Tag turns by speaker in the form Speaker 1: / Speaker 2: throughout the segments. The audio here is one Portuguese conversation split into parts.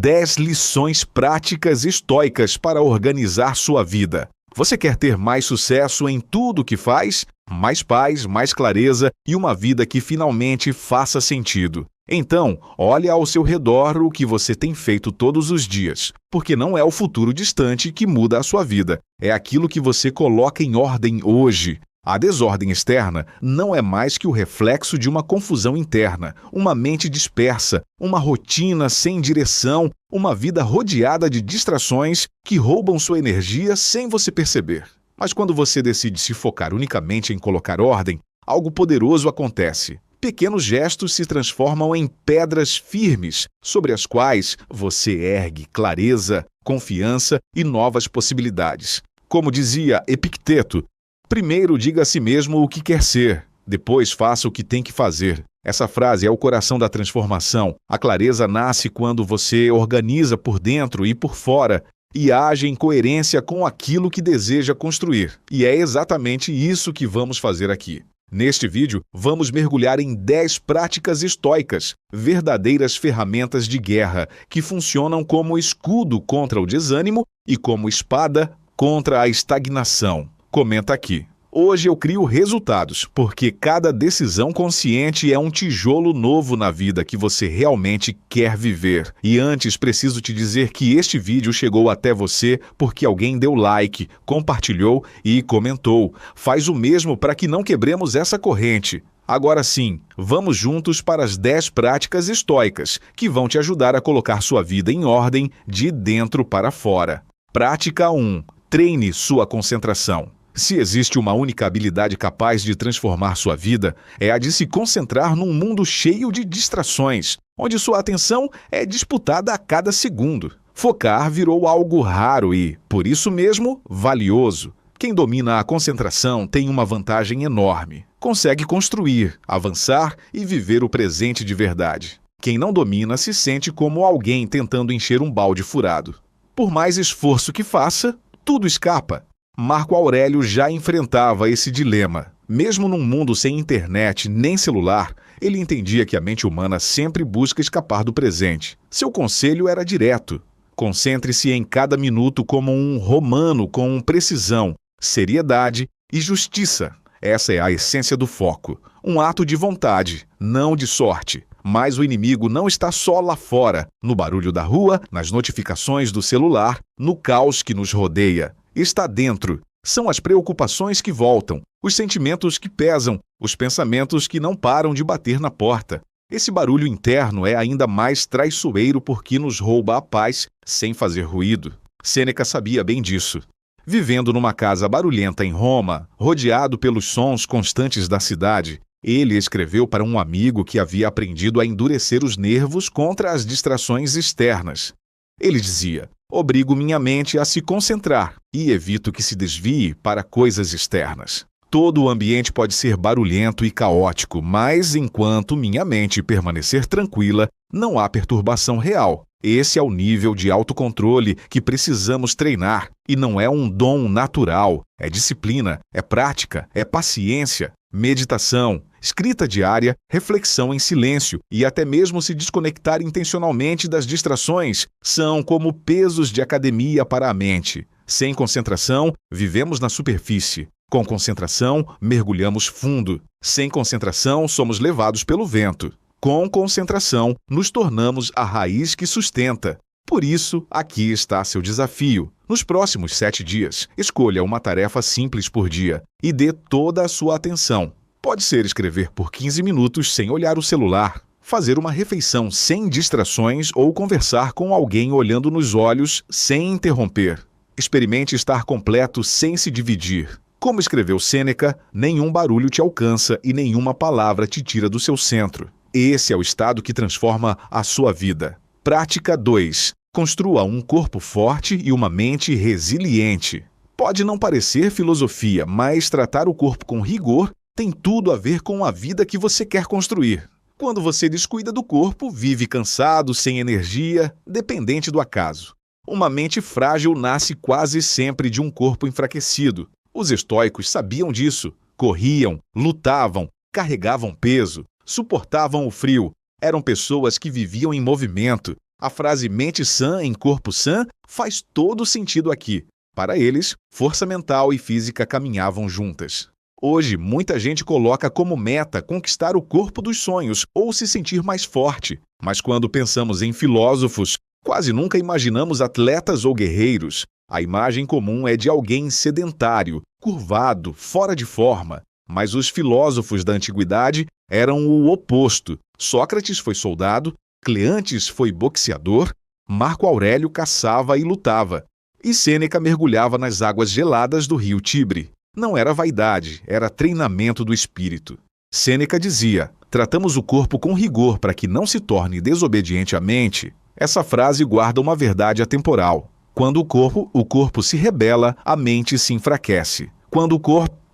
Speaker 1: 10 lições práticas estoicas para organizar sua vida. Você quer ter mais sucesso em tudo o que faz? Mais paz, mais clareza e uma vida que finalmente faça sentido. Então, olhe ao seu redor o que você tem feito todos os dias, porque não é o futuro distante que muda a sua vida, é aquilo que você coloca em ordem hoje. A desordem externa não é mais que o reflexo de uma confusão interna, uma mente dispersa, uma rotina sem direção, uma vida rodeada de distrações que roubam sua energia sem você perceber. Mas quando você decide se focar unicamente em colocar ordem, algo poderoso acontece. Pequenos gestos se transformam em pedras firmes, sobre as quais você ergue clareza, confiança e novas possibilidades. Como dizia Epicteto, primeiro diga a si mesmo o que quer ser, depois faça o que tem que fazer. Essa frase é o coração da transformação. A clareza nasce quando você organiza por dentro e por fora e age em coerência com aquilo que deseja construir. E é exatamente isso que vamos fazer aqui. Neste vídeo, vamos mergulhar em 10 práticas estoicas, verdadeiras ferramentas de guerra, que funcionam como escudo contra o desânimo e como espada contra a estagnação. Comenta aqui. Hoje eu crio resultados, porque cada decisão consciente é um tijolo novo na vida que você realmente quer viver. E antes preciso te dizer que este vídeo chegou até você porque alguém deu like, compartilhou e comentou. Faz o mesmo para que não quebremos essa corrente. Agora sim, vamos juntos para as 10 práticas estoicas, que vão te ajudar a colocar sua vida em ordem de dentro para fora. Prática 1. Treine sua concentração. Se existe uma única habilidade capaz de transformar sua vida, é a de se concentrar num mundo cheio de distrações, onde sua atenção é disputada a cada segundo. Focar virou algo raro e, por isso mesmo, valioso. Quem domina a concentração tem uma vantagem enorme. Consegue construir, avançar e viver o presente de verdade. Quem não domina se sente como alguém tentando encher um balde furado. Por mais esforço que faça, tudo escapa. Marco Aurélio já enfrentava esse dilema. Mesmo num mundo sem internet nem celular, ele entendia que a mente humana sempre busca escapar do presente. Seu conselho era direto. Concentre-se em cada minuto como um romano com precisão, seriedade e justiça. Essa é a essência do foco. Um ato de vontade, não de sorte. Mas o inimigo não está só lá fora, no barulho da rua, nas notificações do celular, no caos que nos rodeia. Está dentro. São as preocupações que voltam, os sentimentos que pesam, os pensamentos que não param de bater na porta. Esse barulho interno é ainda mais traiçoeiro porque nos rouba a paz sem fazer ruído. Sêneca sabia bem disso. Vivendo numa casa barulhenta em Roma, rodeado pelos sons constantes da cidade, ele escreveu para um amigo que havia aprendido a endurecer os nervos contra as distrações externas. Ele dizia: obrigo minha mente a se concentrar e evito que se desvie para coisas externas. Todo o ambiente pode ser barulhento e caótico, mas enquanto minha mente permanecer tranquila, não há perturbação real. Esse é o nível de autocontrole que precisamos treinar, e não é um dom natural. É disciplina, é prática, é paciência, meditação, escrita diária, reflexão em silêncio e até mesmo se desconectar intencionalmente das distrações são como pesos de academia para a mente. Sem concentração, vivemos na superfície. Com concentração, mergulhamos fundo. Sem concentração, somos levados pelo vento. Com concentração, nos tornamos a raiz que sustenta. Por isso, aqui está seu desafio. Nos próximos 7 dias, escolha uma tarefa simples por dia e dê toda a sua atenção. Pode ser escrever por 15 minutos sem olhar o celular, fazer uma refeição sem distrações ou conversar com alguém olhando nos olhos sem interromper. Experimente estar completo sem se dividir. Como escreveu Sêneca, nenhum barulho te alcança e nenhuma palavra te tira do seu centro. Esse é o estado que transforma a sua vida. Prática 2. Construa um corpo forte e uma mente resiliente. Pode não parecer filosofia, mas tratar o corpo com rigor tem tudo a ver com a vida que você quer construir. Quando você descuida do corpo, vive cansado, sem energia, dependente do acaso. Uma mente frágil nasce quase sempre de um corpo enfraquecido. Os estoicos sabiam disso. Corriam, lutavam, carregavam peso, suportavam o frio. Eram pessoas que viviam em movimento. A frase mente sã em corpo sã faz todo sentido aqui. Para eles, força mental e física caminhavam juntas. Hoje, muita gente coloca como meta conquistar o corpo dos sonhos ou se sentir mais forte. Mas quando pensamos em filósofos, quase nunca imaginamos atletas ou guerreiros. A imagem comum é de alguém sedentário, curvado, fora de forma. Mas os filósofos da antiguidade eram o oposto. Sócrates foi soldado, Cleantes foi boxeador, Marco Aurélio caçava e lutava. E Sêneca mergulhava nas águas geladas do rio Tibre. Não era vaidade, era treinamento do espírito. Sêneca dizia: tratamos o corpo com rigor para que não se torne desobediente à mente. Essa frase guarda uma verdade atemporal. Quando o corpo se rebela, a mente se enfraquece. Quando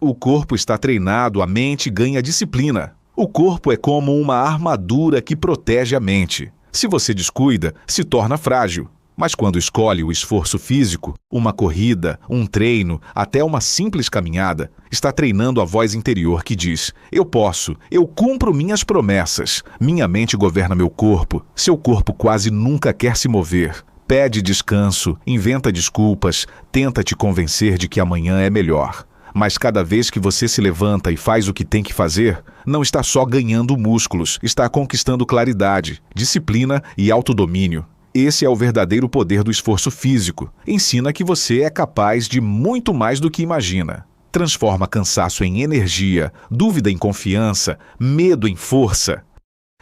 Speaker 1: o corpo está treinado, a mente ganha disciplina. O corpo é como uma armadura que protege a mente. Se você descuida, se torna frágil. Mas quando escolhe o esforço físico, uma corrida, um treino, até uma simples caminhada, está treinando a voz interior que diz: eu posso, eu cumpro minhas promessas, minha mente governa meu corpo, seu corpo quase nunca quer se mover. Pede descanso, inventa desculpas, tenta te convencer de que amanhã é melhor. Mas cada vez que você se levanta e faz o que tem que fazer, não está só ganhando músculos, está conquistando claridade, disciplina e autodomínio. Esse é o verdadeiro poder do esforço físico. Ensina que você é capaz de muito mais do que imagina. Transforma cansaço em energia, dúvida em confiança, medo em força.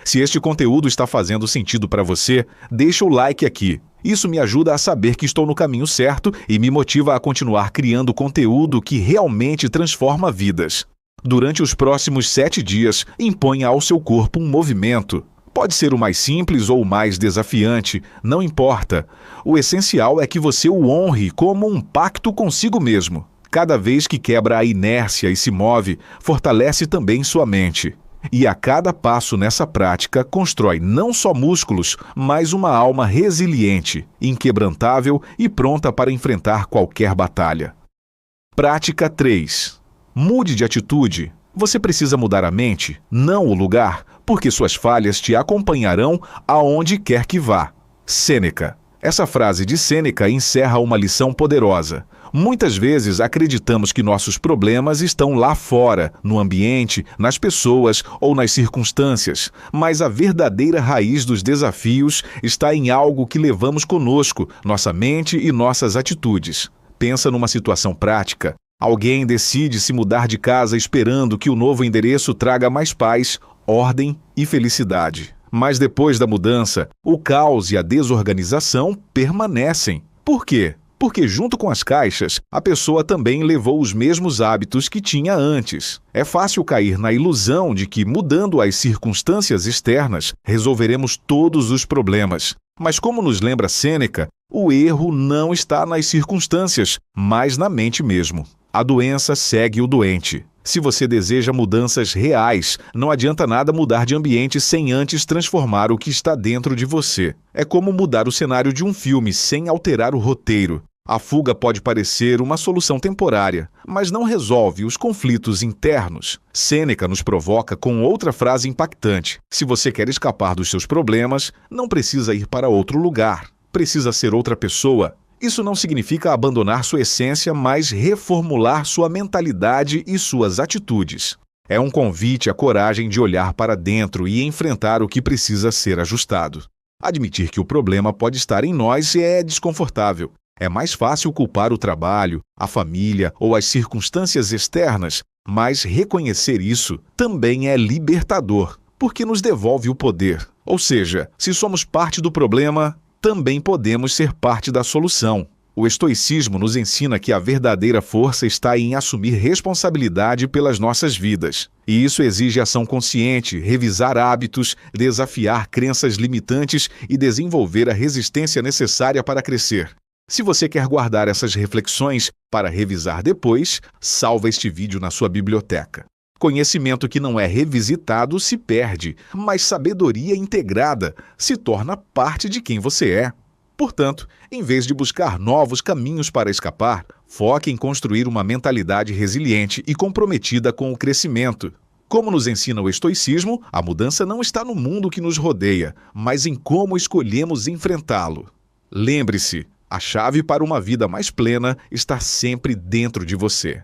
Speaker 1: Se este conteúdo está fazendo sentido para você, deixa o like aqui. Isso me ajuda a saber que estou no caminho certo e me motiva a continuar criando conteúdo que realmente transforma vidas. Durante os próximos 7 dias, imponha ao seu corpo um movimento. Pode ser o mais simples ou o mais desafiante, não importa. O essencial é que você o honre como um pacto consigo mesmo. Cada vez que quebra a inércia e se move, fortalece também sua mente. E a cada passo nessa prática, constrói não só músculos, mas uma alma resiliente, inquebrantável e pronta para enfrentar qualquer batalha. Prática 3. Mude de atitude. Você precisa mudar a mente, não o lugar, porque suas falhas te acompanharão aonde quer que vá. Sêneca. Essa frase de Sêneca encerra uma lição poderosa. Muitas vezes acreditamos que nossos problemas estão lá fora, no ambiente, nas pessoas ou nas circunstâncias, mas a verdadeira raiz dos desafios está em algo que levamos conosco, nossa mente e nossas atitudes. Pensa numa situação prática. Alguém decide se mudar de casa esperando que o novo endereço traga mais paz, ordem e felicidade. Mas depois da mudança, o caos e a desorganização permanecem. Por quê? Porque junto com as caixas, a pessoa também levou os mesmos hábitos que tinha antes. É fácil cair na ilusão de que, mudando as circunstâncias externas, resolveremos todos os problemas. Mas como nos lembra Sêneca, o erro não está nas circunstâncias, mas na mente mesmo. A doença segue o doente. Se você deseja mudanças reais, não adianta nada mudar de ambiente sem antes transformar o que está dentro de você. É como mudar o cenário de um filme sem alterar o roteiro. A fuga pode parecer uma solução temporária, mas não resolve os conflitos internos. Sêneca nos provoca com outra frase impactante: se você quer escapar dos seus problemas, não precisa ir para outro lugar. Precisa ser outra pessoa. Isso não significa abandonar sua essência, mas reformular sua mentalidade e suas atitudes. É um convite à coragem de olhar para dentro e enfrentar o que precisa ser ajustado. Admitir que o problema pode estar em nós é desconfortável. É mais fácil culpar o trabalho, a família ou as circunstâncias externas, mas reconhecer isso também é libertador, porque nos devolve o poder. Ou seja, se somos parte do problema, também podemos ser parte da solução. O estoicismo nos ensina que a verdadeira força está em assumir responsabilidade pelas nossas vidas. E isso exige ação consciente, revisar hábitos, desafiar crenças limitantes e desenvolver a resistência necessária para crescer. Se você quer guardar essas reflexões para revisar depois, salva este vídeo na sua biblioteca. Conhecimento que não é revisitado se perde, mas sabedoria integrada se torna parte de quem você é. Portanto, em vez de buscar novos caminhos para escapar, foque em construir uma mentalidade resiliente e comprometida com o crescimento. Como nos ensina o estoicismo, a mudança não está no mundo que nos rodeia, mas em como escolhemos enfrentá-lo. Lembre-se, a chave para uma vida mais plena está sempre dentro de você.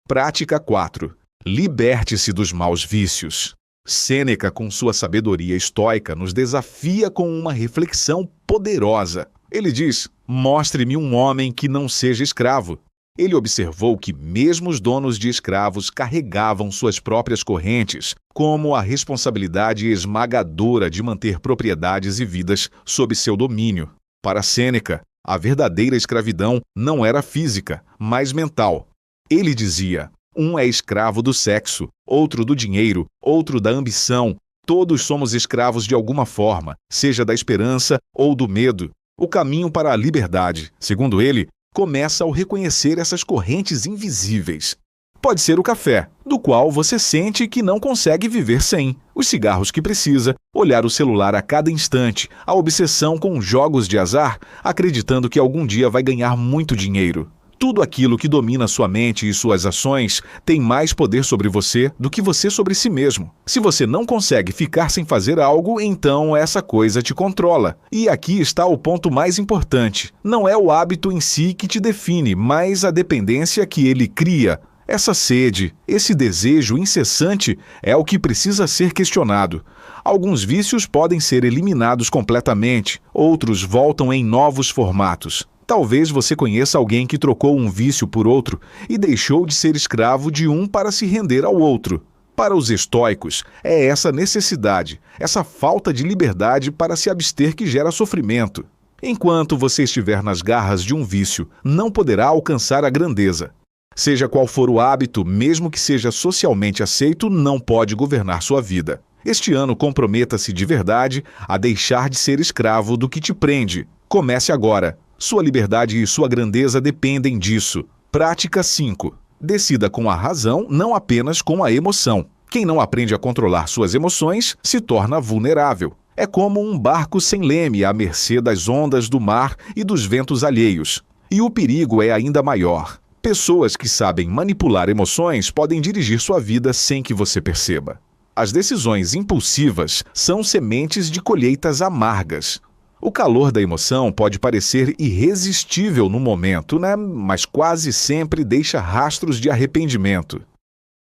Speaker 1: Prática 4. Liberte-se dos maus vícios. Sêneca, com sua sabedoria estoica, nos desafia com uma reflexão poderosa. Ele diz: mostre-me um homem que não seja escravo. Ele observou que mesmo os donos de escravos carregavam suas próprias correntes, como a responsabilidade esmagadora de manter propriedades e vidas sob seu domínio. Para Sêneca, a verdadeira escravidão não era física, mas mental. Ele dizia: um é escravo do sexo, outro do dinheiro, outro da ambição. Todos somos escravos de alguma forma, seja da esperança ou do medo. O caminho para a liberdade, segundo ele, começa ao reconhecer essas correntes invisíveis. Pode ser o café, do qual você sente que não consegue viver sem, os cigarros que precisa, olhar o celular a cada instante, a obsessão com jogos de azar, acreditando que algum dia vai ganhar muito dinheiro. Tudo aquilo que domina sua mente e suas ações tem mais poder sobre você do que você sobre si mesmo. Se você não consegue ficar sem fazer algo, então essa coisa te controla. E aqui está o ponto mais importante. Não é o hábito em si que te define, mas a dependência que ele cria. Essa sede, esse desejo incessante é o que precisa ser questionado. Alguns vícios podem ser eliminados completamente, outros voltam em novos formatos. Talvez você conheça alguém que trocou um vício por outro e deixou de ser escravo de um para se render ao outro. Para os estoicos, é essa necessidade, essa falta de liberdade para se abster que gera sofrimento. Enquanto você estiver nas garras de um vício, não poderá alcançar a grandeza. Seja qual for o hábito, mesmo que seja socialmente aceito, não pode governar sua vida. Este ano, comprometa-se de verdade a deixar de ser escravo do que te prende. Comece agora. Sua liberdade e sua grandeza dependem disso. Prática 5. Decida com a razão, não apenas com a emoção. Quem não aprende a controlar suas emoções se torna vulnerável. É como um barco sem leme à mercê das ondas do mar e dos ventos alheios. E o perigo é ainda maior. Pessoas que sabem manipular emoções podem dirigir sua vida sem que você perceba. As decisões impulsivas são sementes de colheitas amargas. O calor da emoção pode parecer irresistível no momento, né? Mas quase sempre deixa rastros de arrependimento.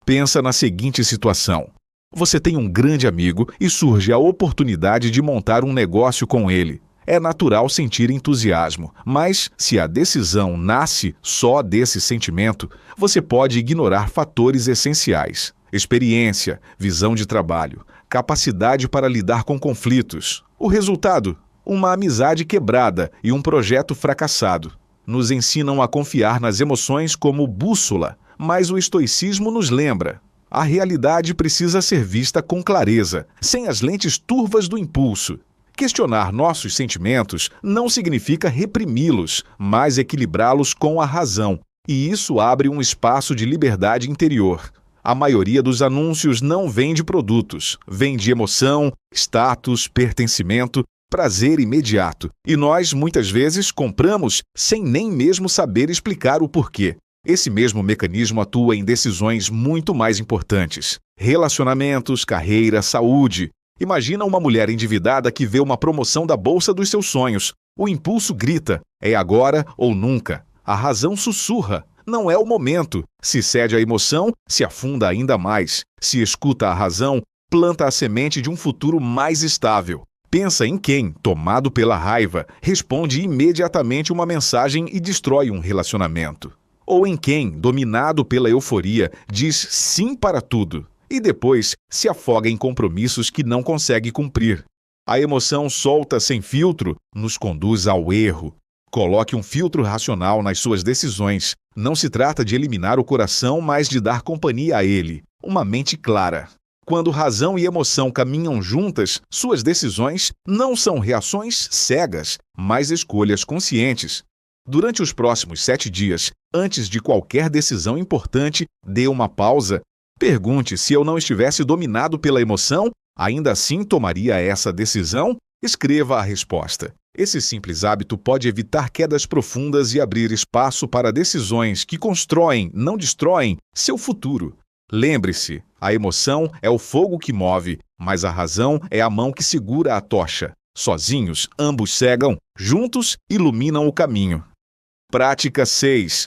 Speaker 1: Pensa na seguinte situação. Você tem um grande amigo e surge a oportunidade de montar um negócio com ele. É natural sentir entusiasmo, mas se a decisão nasce só desse sentimento, você pode ignorar fatores essenciais: experiência, visão de trabalho, capacidade para lidar com conflitos. O resultado? Uma amizade quebrada e um projeto fracassado. Nos ensinam a confiar nas emoções como bússola, mas o estoicismo nos lembra: a realidade precisa ser vista com clareza, sem as lentes turvas do impulso. Questionar nossos sentimentos não significa reprimi-los, mas equilibrá-los com a razão, e isso abre um espaço de liberdade interior. A maioria dos anúncios não vem de produtos, vem de emoção, status, pertencimento, prazer imediato. E nós, muitas vezes, compramos sem nem mesmo saber explicar o porquê. Esse mesmo mecanismo atua em decisões muito mais importantes: relacionamentos, carreira, saúde. Imagina uma mulher endividada que vê uma promoção da bolsa dos seus sonhos. O impulso grita: é agora ou nunca. A razão sussurra: não é o momento. Se cede à emoção, se afunda ainda mais. Se escuta a razão, planta a semente de um futuro mais estável. Pensa em quem, tomado pela raiva, responde imediatamente uma mensagem e destrói um relacionamento. Ou em quem, dominado pela euforia, diz sim para tudo e depois se afoga em compromissos que não consegue cumprir. A emoção solta sem filtro nos conduz ao erro. Coloque um filtro racional nas suas decisões. Não se trata de eliminar o coração, mas de dar companhia a ele. Uma mente clara. Quando razão e emoção caminham juntas, suas decisões não são reações cegas, mas escolhas conscientes. Durante os próximos 7 dias, antes de qualquer decisão importante, dê uma pausa. Pergunte: se eu não estivesse dominado pela emoção, ainda assim tomaria essa decisão? Escreva a resposta. Esse simples hábito pode evitar quedas profundas e abrir espaço para decisões que constroem, não destroem, seu futuro. Lembre-se, a emoção é o fogo que move, mas a razão é a mão que segura a tocha. Sozinhos, ambos cegam, juntos, iluminam o caminho. Prática 6.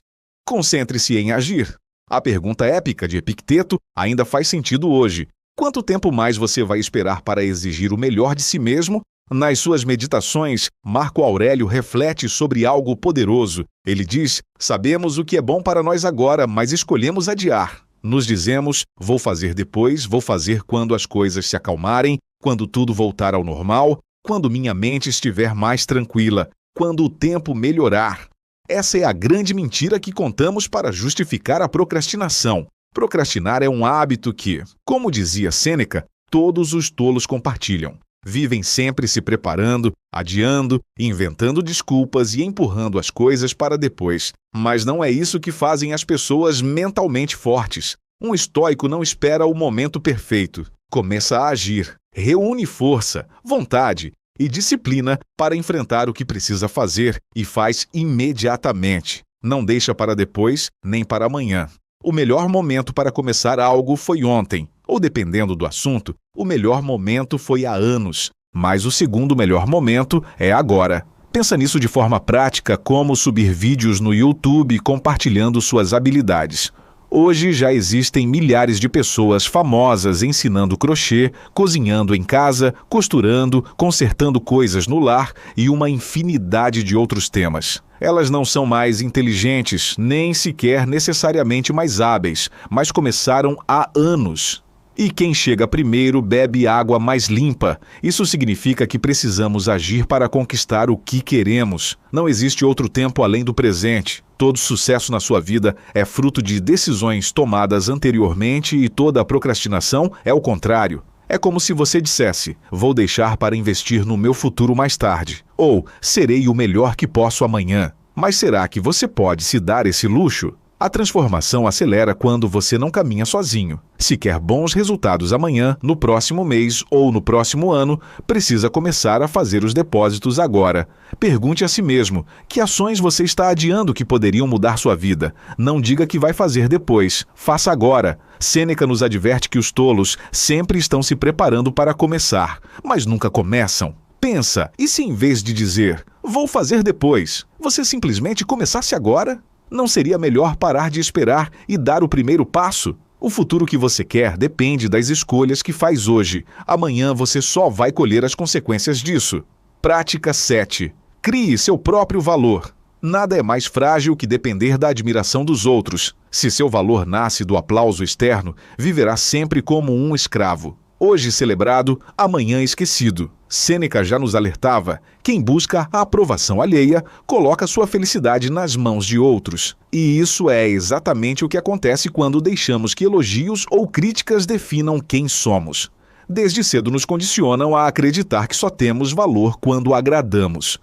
Speaker 1: Concentre-se em agir. A pergunta épica de Epicteto ainda faz sentido hoje. Quanto tempo mais você vai esperar para exigir o melhor de si mesmo? Nas suas meditações, Marco Aurélio reflete sobre algo poderoso. Ele diz: sabemos o que é bom para nós agora, mas escolhemos adiar. Nos dizemos: vou fazer depois, vou fazer quando as coisas se acalmarem, quando tudo voltar ao normal, quando minha mente estiver mais tranquila, quando o tempo melhorar. Essa é a grande mentira que contamos para justificar a procrastinação. Procrastinar é um hábito que, como dizia Sêneca, todos os tolos compartilham. Vivem sempre se preparando, adiando, inventando desculpas e empurrando as coisas para depois. Mas não é isso que fazem as pessoas mentalmente fortes. Um estoico não espera o momento perfeito. Começa a agir, reúne força, vontade e disciplina para enfrentar o que precisa fazer e faz imediatamente. Não deixa para depois, nem para amanhã. O melhor momento para começar algo foi ontem, ou dependendo do assunto, o melhor momento foi há anos, mas o segundo melhor momento é agora. Pensa nisso de forma prática, como subir vídeos no YouTube compartilhando suas habilidades. Hoje já existem milhares de pessoas famosas ensinando crochê, cozinhando em casa, costurando, consertando coisas no lar e uma infinidade de outros temas. Elas não são mais inteligentes, nem sequer necessariamente mais hábeis, mas começaram há anos. E quem chega primeiro bebe água mais limpa. Isso significa que precisamos agir para conquistar o que queremos. Não existe outro tempo além do presente. Todo sucesso na sua vida é fruto de decisões tomadas anteriormente e toda a procrastinação é o contrário. É como se você dissesse: vou deixar para investir no meu futuro mais tarde. Ou serei o melhor que posso amanhã. Mas será que você pode se dar esse luxo? A transformação acelera quando você não caminha sozinho. Se quer bons resultados amanhã, no próximo mês ou no próximo ano, precisa começar a fazer os depósitos agora. Pergunte a si mesmo: que ações você está adiando que poderiam mudar sua vida? Não diga que vai fazer depois. Faça agora. Sêneca nos adverte que os tolos sempre estão se preparando para começar, mas nunca começam. Pensa, e se em vez de dizer, vou fazer depois, você simplesmente começasse agora? Não seria melhor parar de esperar e dar o primeiro passo? O futuro que você quer depende das escolhas que faz hoje. Amanhã você só vai colher as consequências disso. Prática 7. Crie seu próprio valor. Nada é mais frágil que depender da admiração dos outros. Se seu valor nasce do aplauso externo, viverá sempre como um escravo. Hoje celebrado, amanhã esquecido. Sêneca já nos alertava: quem busca a aprovação alheia, coloca sua felicidade nas mãos de outros. E isso é exatamente o que acontece quando deixamos que elogios ou críticas definam quem somos. Desde cedo nos condicionam a acreditar que só temos valor quando agradamos.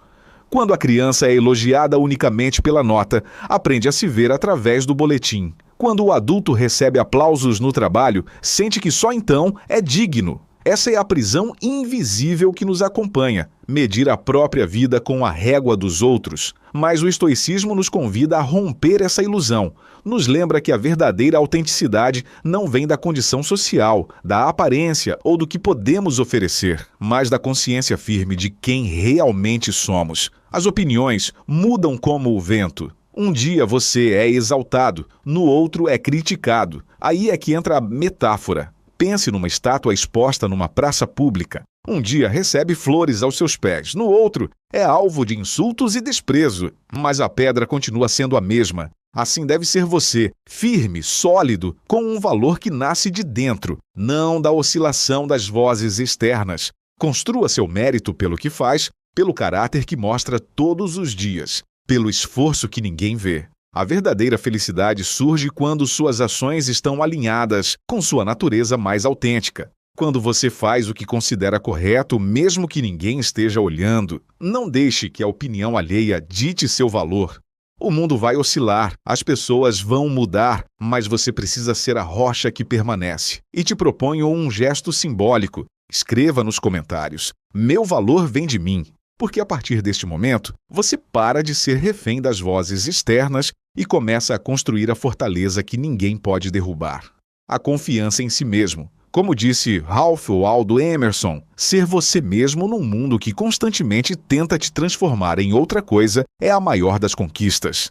Speaker 1: Quando a criança é elogiada unicamente pela nota, aprende a se ver através do boletim. Quando o adulto recebe aplausos no trabalho, sente que só então é digno. Essa é a prisão invisível que nos acompanha, medir a própria vida com a régua dos outros. Mas o estoicismo nos convida a romper essa ilusão. Nos lembra que a verdadeira autenticidade não vem da condição social, da aparência ou do que podemos oferecer, mas da consciência firme de quem realmente somos. As opiniões mudam como o vento. Um dia você é exaltado, no outro é criticado. Aí é que entra a metáfora. Pense numa estátua exposta numa praça pública. Um dia recebe flores aos seus pés, no outro é alvo de insultos e desprezo. Mas a pedra continua sendo a mesma. Assim deve ser você, firme, sólido, com um valor que nasce de dentro, não da oscilação das vozes externas. Construa seu mérito pelo que faz, pelo caráter que mostra todos os dias, pelo esforço que ninguém vê. A verdadeira felicidade surge quando suas ações estão alinhadas com sua natureza mais autêntica. Quando você faz o que considera correto, mesmo que ninguém esteja olhando, não deixe que a opinião alheia dite seu valor. O mundo vai oscilar, as pessoas vão mudar, mas você precisa ser a rocha que permanece. E te proponho um gesto simbólico. Escreva nos comentários: meu valor vem de mim. Porque a partir deste momento, você para de ser refém das vozes externas e começa a construir a fortaleza que ninguém pode derrubar. A confiança em si mesmo. Como disse Ralph Waldo Emerson, ser você mesmo num mundo que constantemente tenta te transformar em outra coisa é a maior das conquistas.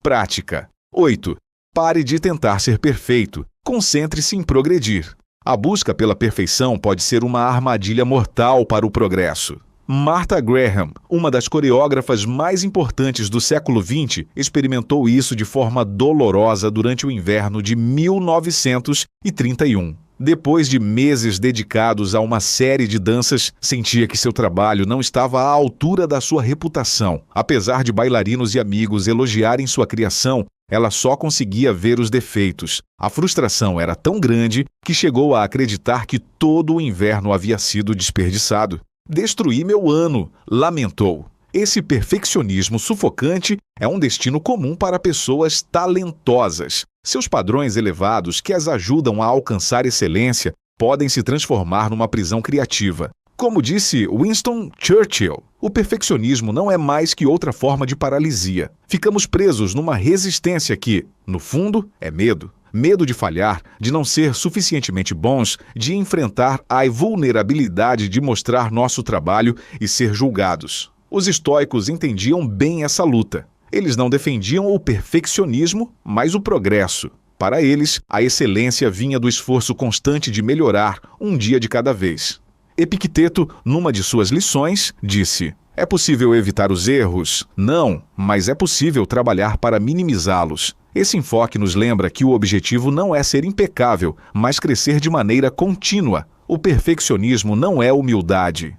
Speaker 1: Prática. 8. Pare de tentar ser perfeito. Concentre-se em progredir. A busca pela perfeição pode ser uma armadilha mortal para o progresso. Martha Graham, uma das coreógrafas mais importantes do século XX, experimentou isso de forma dolorosa durante o inverno de 1931. Depois de meses dedicados a uma série de danças, sentia que seu trabalho não estava à altura da sua reputação. Apesar de bailarinos e amigos elogiarem sua criação, ela só conseguia ver os defeitos. A frustração era tão grande que chegou a acreditar que todo o inverno havia sido desperdiçado. "Destruí meu ano", lamentou. Esse perfeccionismo sufocante é um destino comum para pessoas talentosas. Seus padrões elevados, que as ajudam a alcançar excelência, podem se transformar numa prisão criativa. Como disse Winston Churchill, o perfeccionismo não é mais que outra forma de paralisia. Ficamos presos numa resistência que, no fundo, é medo. Medo de falhar, de não ser suficientemente bons, de enfrentar a vulnerabilidade de mostrar nosso trabalho e ser julgados. Os estoicos entendiam bem essa luta. Eles não defendiam o perfeccionismo, mas o progresso. Para eles, a excelência vinha do esforço constante de melhorar um dia de cada vez. Epicteto, numa de suas lições, disse: "É possível evitar os erros? Não, mas é possível trabalhar para minimizá-los." Esse enfoque nos lembra que o objetivo não é ser impecável, mas crescer de maneira contínua. O perfeccionismo não é humildade.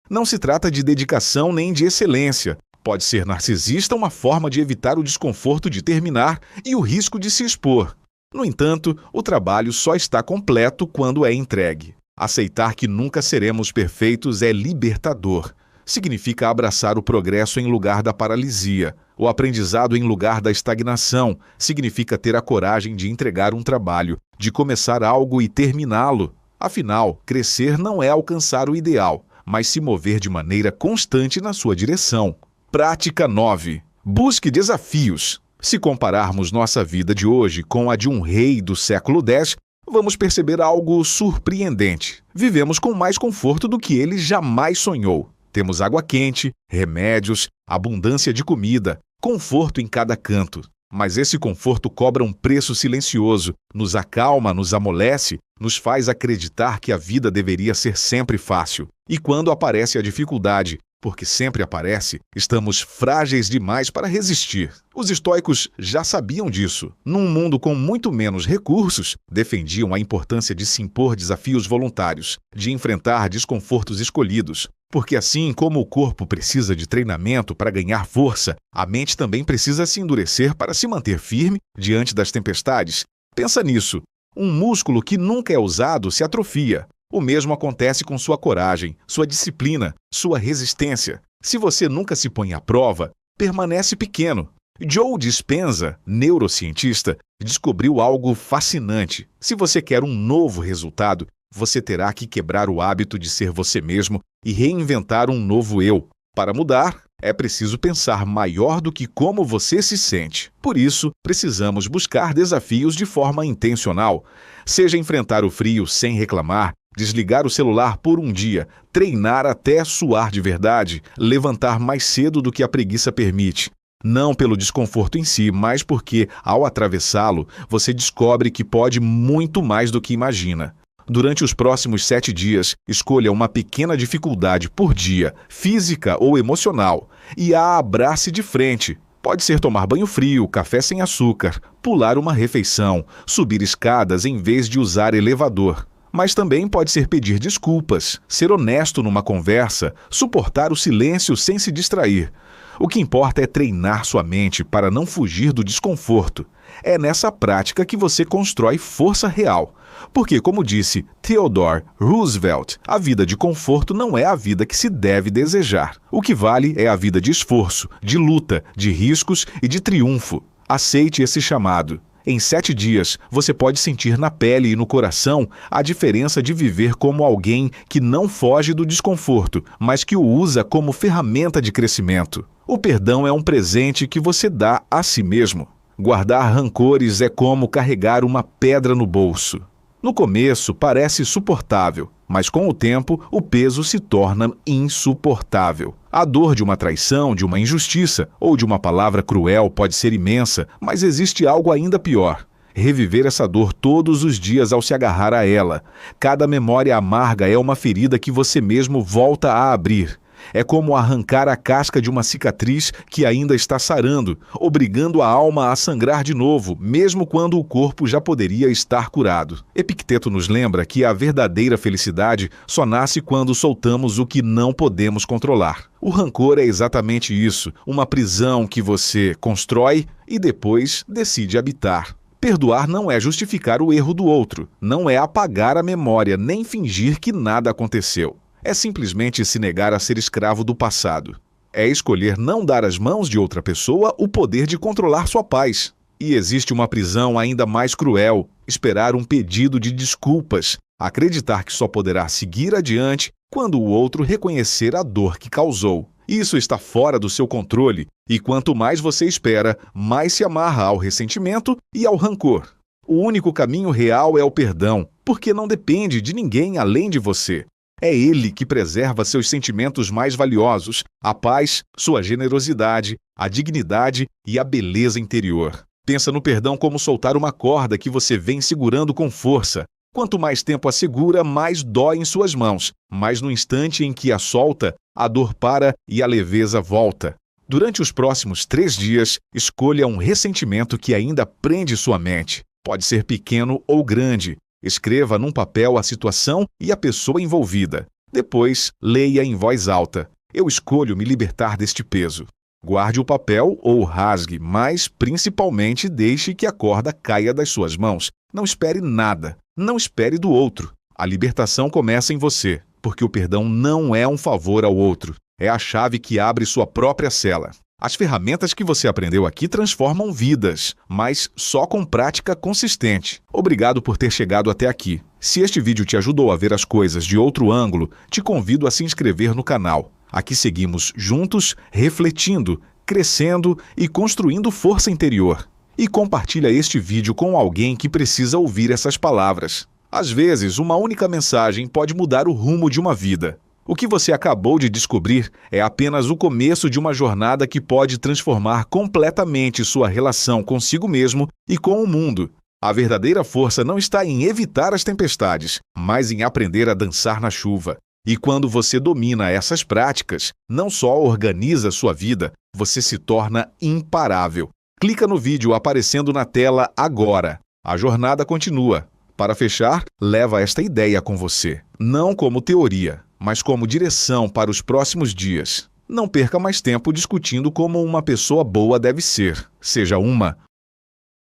Speaker 1: Não se trata de dedicação nem de excelência. Pode ser narcisista uma forma de evitar o desconforto de terminar e o risco de se expor. No entanto, o trabalho só está completo quando é entregue. Aceitar que nunca seremos perfeitos é libertador. Significa abraçar o progresso em lugar da paralisia. O aprendizado em lugar da estagnação. Significa ter a coragem de entregar um trabalho, de começar algo e terminá-lo. Afinal, crescer não é alcançar o ideal, mas se mover de maneira constante na sua direção. Prática 9. Busque desafios. Se compararmos nossa vida de hoje com a de um rei do século X, vamos perceber algo surpreendente. Vivemos com mais conforto do que ele jamais sonhou. Temos água quente, remédios, abundância de comida, conforto em cada canto. Mas esse conforto cobra um preço silencioso, nos acalma, nos amolece, nos faz acreditar que a vida deveria ser sempre fácil. E quando aparece a dificuldade, porque sempre aparece, estamos frágeis demais para resistir. Os estoicos já sabiam disso. Num mundo com muito menos recursos, defendiam a importância de se impor desafios voluntários, de enfrentar desconfortos escolhidos. Porque assim como o corpo precisa de treinamento para ganhar força, a mente também precisa se endurecer para se manter firme diante das tempestades. Pensa nisso. Um músculo que nunca é usado se atrofia. O mesmo acontece com sua coragem, sua disciplina, sua resistência. Se você nunca se põe à prova, permanece pequeno. Joe Dispenza, neurocientista, descobriu algo fascinante. Se você quer um novo resultado, você terá que quebrar o hábito de ser você mesmo e reinventar um novo eu. Para mudar, é preciso pensar maior do que como você se sente. Por isso, precisamos buscar desafios de forma intencional. Seja enfrentar o frio sem reclamar, desligar o celular por um dia, treinar até suar de verdade, levantar mais cedo do que a preguiça permite. Não pelo desconforto em si, mas porque, ao atravessá-lo, você descobre que pode muito mais do que imagina. Durante os próximos 7 dias, escolha uma pequena dificuldade por dia, física ou emocional, e a abrace de frente. Pode ser tomar banho frio, café sem açúcar, pular uma refeição, subir escadas em vez de usar elevador. Mas também pode ser pedir desculpas, ser honesto numa conversa, suportar o silêncio sem se distrair. O que importa é treinar sua mente para não fugir do desconforto. É nessa prática que você constrói força real. Porque, como disse Theodore Roosevelt, a vida de conforto não é a vida que se deve desejar. O que vale é a vida de esforço, de luta, de riscos e de triunfo. Aceite esse chamado. Em 7 dias, você pode sentir na pele e no coração a diferença de viver como alguém que não foge do desconforto, mas que o usa como ferramenta de crescimento. O perdão é um presente que você dá a si mesmo. Guardar rancores é como carregar uma pedra no bolso. No começo parece suportável, mas com o tempo o peso se torna insuportável. A dor de uma traição, de uma injustiça ou de uma palavra cruel pode ser imensa, mas existe algo ainda pior. Reviver essa dor todos os dias ao se agarrar a ela. Cada memória amarga é uma ferida que você mesmo volta a abrir. É como arrancar a casca de uma cicatriz que ainda está sarando, obrigando a alma a sangrar de novo, mesmo quando o corpo já poderia estar curado. Epicteto nos lembra que a verdadeira felicidade só nasce quando soltamos o que não podemos controlar. O rancor é exatamente isso, uma prisão que você constrói e depois decide habitar. Perdoar não é justificar o erro do outro, não é apagar a memória nem fingir que nada aconteceu. É simplesmente se negar a ser escravo do passado. É escolher não dar às mãos de outra pessoa o poder de controlar sua paz. E existe uma prisão ainda mais cruel: esperar um pedido de desculpas, acreditar que só poderá seguir adiante quando o outro reconhecer a dor que causou. Isso está fora do seu controle, e quanto mais você espera, mais se amarra ao ressentimento e ao rancor. O único caminho real é o perdão, porque não depende de ninguém além de você. É ele que preserva seus sentimentos mais valiosos, a paz, sua generosidade, a dignidade e a beleza interior. Pensa no perdão como soltar uma corda que você vem segurando com força. Quanto mais tempo a segura, mais dói em suas mãos, mas no instante em que a solta, a dor para e a leveza volta. Durante os próximos 3 dias, escolha um ressentimento que ainda prende sua mente. Pode ser pequeno ou grande. Escreva num papel a situação e a pessoa envolvida. Depois, leia em voz alta. Eu escolho me libertar deste peso. Guarde o papel ou rasgue, mas, principalmente, deixe que a corda caia das suas mãos. Não espere nada. Não espere do outro. A libertação começa em você, porque o perdão não é um favor ao outro. É a chave que abre sua própria cela. As ferramentas que você aprendeu aqui transformam vidas, mas só com prática consistente. Obrigado por ter chegado até aqui. Se este vídeo te ajudou a ver as coisas de outro ângulo, te convido a se inscrever no canal. Aqui seguimos juntos, refletindo, crescendo e construindo força interior. E compartilha este vídeo com alguém que precisa ouvir essas palavras. Às vezes, uma única mensagem pode mudar o rumo de uma vida. O que você acabou de descobrir é apenas o começo de uma jornada que pode transformar completamente sua relação consigo mesmo e com o mundo. A verdadeira força não está em evitar as tempestades, mas em aprender a dançar na chuva. E quando você domina essas práticas, não só organiza sua vida, você se torna imparável. Clica no vídeo aparecendo na tela agora. A jornada continua. Para fechar, leva esta ideia com você, não como teoria, mas como direção para os próximos dias. Não perca mais tempo discutindo como uma pessoa boa deve ser. Seja uma